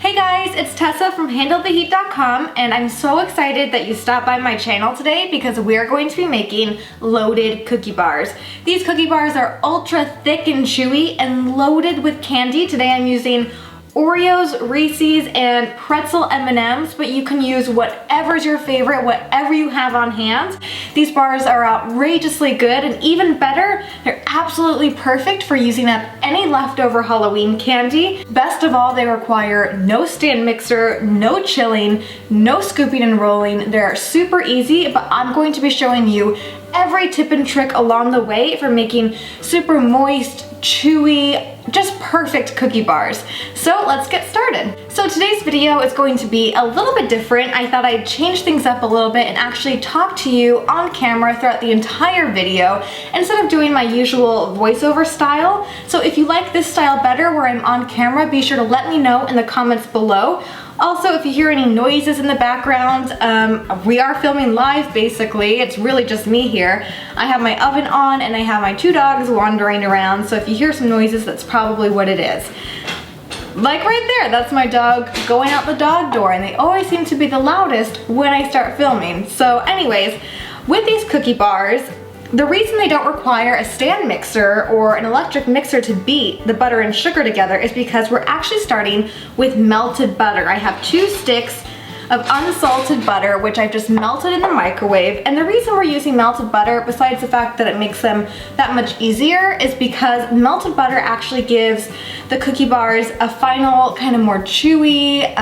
Hey guys, it's Tessa from HandleTheHeat.com, and I'm so excited that you stopped by my channel today because we're going to be making loaded cookie bars. These cookie bars are ultra thick and chewy and loaded with candy. Today I'm using Oreos, Reese's, and pretzel M&Ms, but you can use whatever's your favorite, whatever you have on hand. These bars are outrageously good, and even better, they're absolutely perfect for using up any leftover Halloween candy. Best of all, they require no stand mixer, no chilling, no scooping and rolling. They're super easy, but I'm going to be showing you every tip and trick along the way for making super moist, chewy, just perfect cookie bars. So let's get started. So today's video is going to be a little bit different. I thought I'd change things up a little bit and actually talk to you on camera throughout the entire video instead of doing my usual voiceover style. So if you like this style better where I'm on camera, be sure to let me know in the comments below. Also, if you hear any noises in the background, we are filming live basically. It's really just me here. I have my oven on and I have my two dogs wandering around, so if you hear some noises, that's probably what it is. Like right there, that's my dog going out the dog door, and they always seem to be the loudest when I start filming. So anyways, with these cookie bars, the reason they don't require a stand mixer or an electric mixer to beat the butter and sugar together is because we're actually starting with melted butter. I have 2 sticks of unsalted butter, which I've just melted in the microwave. And the reason we're using melted butter, besides the fact that it makes them that much easier, is because melted butter actually gives the cookie bars a final kind of more chewy,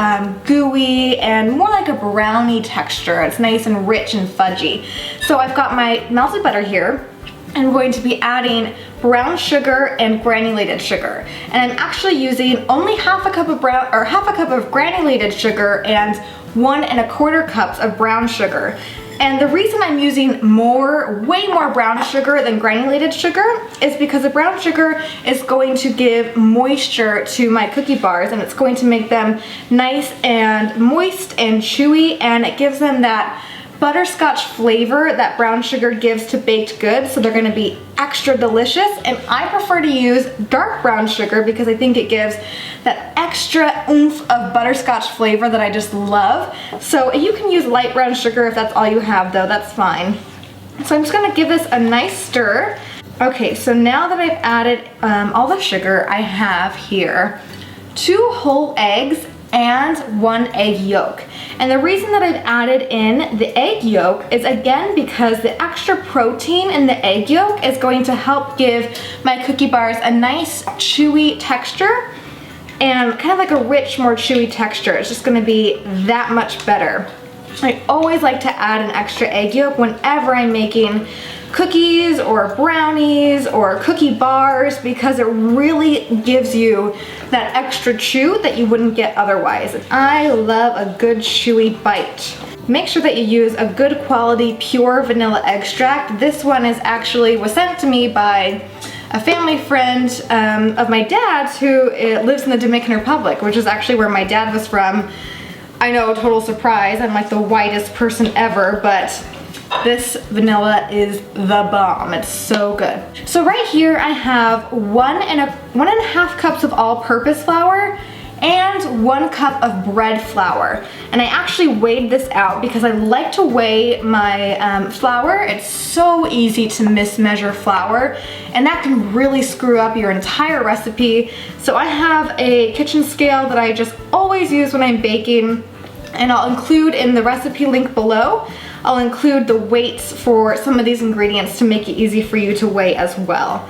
gooey, and more like a brownie texture. It's nice and rich and fudgy. So I've got my melted butter here. I'm going to be adding brown sugar and granulated sugar. And I'm actually using only half a cup of granulated sugar and 1 1/4 cups of brown sugar. And the reason I'm using way more brown sugar than granulated sugar is because the brown sugar is going to give moisture to my cookie bars, and it's going to make them nice and moist and chewy, and it gives them that butterscotch flavor that brown sugar gives to baked goods, so they're gonna be extra delicious. And I prefer to use dark brown sugar because I think it gives that extra oomph of butterscotch flavor that I just love. So you can use light brown sugar if that's all you have though, that's fine. So I'm just gonna give this a nice stir. Okay, so now that I've added all the sugar, I have here 2 whole eggs and 1 egg yolk. And the reason that I've added in the egg yolk is again because the extra protein in the egg yolk is going to help give my cookie bars a nice chewy texture and kind of like a rich, more chewy texture. It's just gonna be that much better. I always like to add an extra egg yolk whenever I'm making cookies or brownies or cookie bars because it really gives you that extra chew that you wouldn't get otherwise. I love a good chewy bite. Make sure that you use a good quality pure vanilla extract. This one was sent to me by a family friend of my dad's who lives in the Dominican Republic, which is actually where my dad was from. I know, total surprise, I'm like the whitest person ever, but this vanilla is the bomb. It's so good. So right here I have 1 1/2 cups of all-purpose flour and 1 cup of bread flour. And I actually weighed this out because I like to weigh my flour. It's so easy to mismeasure flour, and that can really screw up your entire recipe. So I have a kitchen scale that I just always use when I'm baking, and I'll include in the recipe link below. I'll include the weights for some of these ingredients to make it easy for you to weigh as well.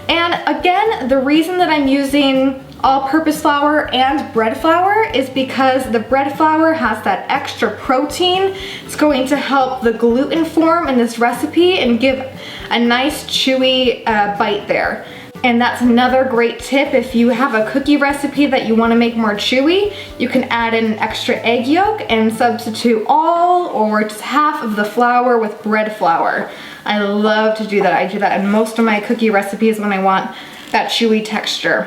And again, the reason that I'm using all-purpose flour and bread flour is because the bread flour has that extra protein. It's going to help the gluten form in this recipe and give a nice chewy bite there. And that's another great tip. If you have a cookie recipe that you want to make more chewy, you can add in an extra egg yolk and substitute all or just half of the flour with bread flour. I love to do that. I do that in most of my cookie recipes when I want that chewy texture.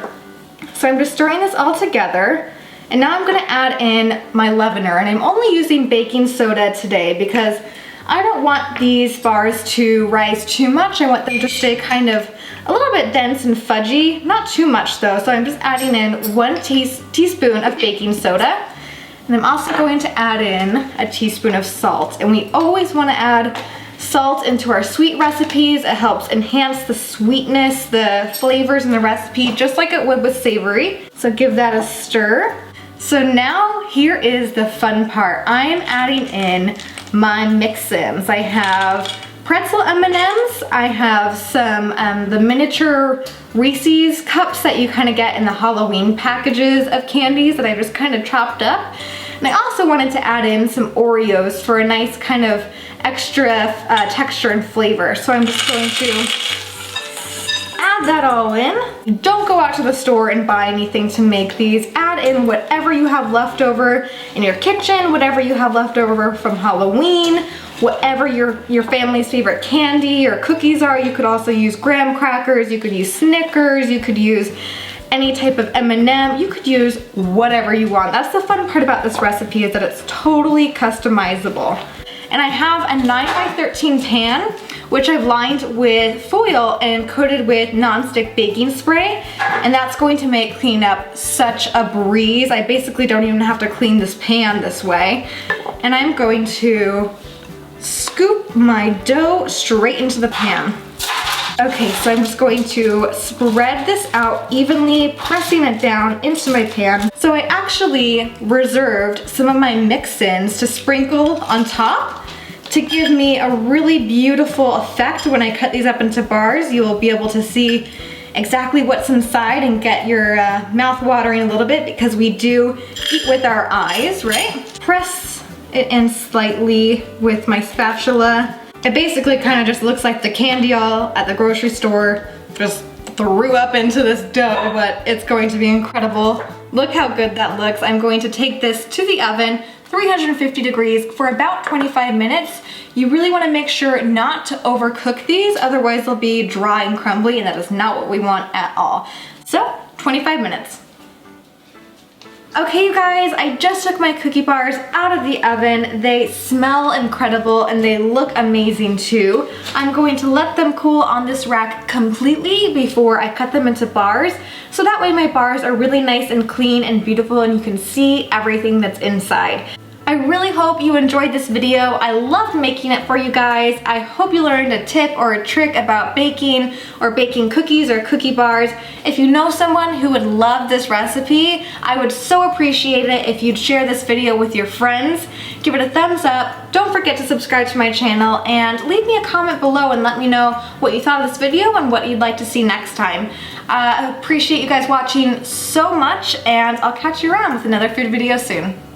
So I'm just stirring this all together, and now I'm going to add in my leavener, and I'm only using baking soda today because I don't want these bars to rise too much. I want them to stay kind of a little bit dense and fudgy, not too much though, so I'm just adding in 1 teaspoon of baking soda. And I'm also going to add in a teaspoon of salt. And we always want to add salt into our sweet recipes. It helps enhance the sweetness, the flavors in the recipe, just like it would with savory. So give that a stir. So now here is the fun part. I'm adding in my mix-ins. I have pretzel M&Ms. I have some the miniature Reese's cups that you kind of get in the Halloween packages of candies that I just kind of chopped up. And I also wanted to add in some Oreos for a nice kind of extra texture and flavor. So I'm just going to add that all in. Don't go out to the store and buy anything to make these. Add in whatever you have left over in your kitchen, whatever you have left over from Halloween, whatever your family's favorite candy or cookies are. You could also use graham crackers, you could use Snickers, you could use any type of M&M, you could use whatever you want. That's the fun part about this recipe, is that it's totally customizable. And I have a 9x13 pan, which I've lined with foil and coated with nonstick baking spray. And that's going to make cleanup such a breeze. I basically don't even have to clean this pan this way. And I'm going to scoop my dough straight into the pan. Okay, so I'm just going to spread this out evenly, pressing it down into my pan. So I actually reserved some of my mix-ins to sprinkle on top to give me a really beautiful effect. When I cut these up into bars, you will be able to see exactly what's inside and get your mouth watering a little bit, because we do eat with our eyes, right? Press it in slightly with my spatula. It basically kind of just looks like the candy all at the grocery store just threw up into this dough, but it's going to be incredible. Look how good that looks. I'm going to take this to the oven, 350 degrees for about 25 minutes. You really want to make sure not to overcook these, otherwise they'll be dry and crumbly, and that is not what we want at all. So, 25 minutes. Okay, you guys, I just took my cookie bars out of the oven. They smell incredible and they look amazing too. I'm going to let them cool on this rack completely before I cut them into bars, so that way my bars are really nice and clean and beautiful and you can see everything that's inside. I really hope you enjoyed this video. I loved making it for you guys. I hope you learned a tip or a trick about baking or baking cookies or cookie bars. If you know someone who would love this recipe, I would so appreciate it if you'd share this video with your friends. Give it a thumbs up. Don't forget to subscribe to my channel and leave me a comment below and let me know what you thought of this video and what you'd like to see next time. I appreciate you guys watching so much, and I'll catch you around with another food video soon.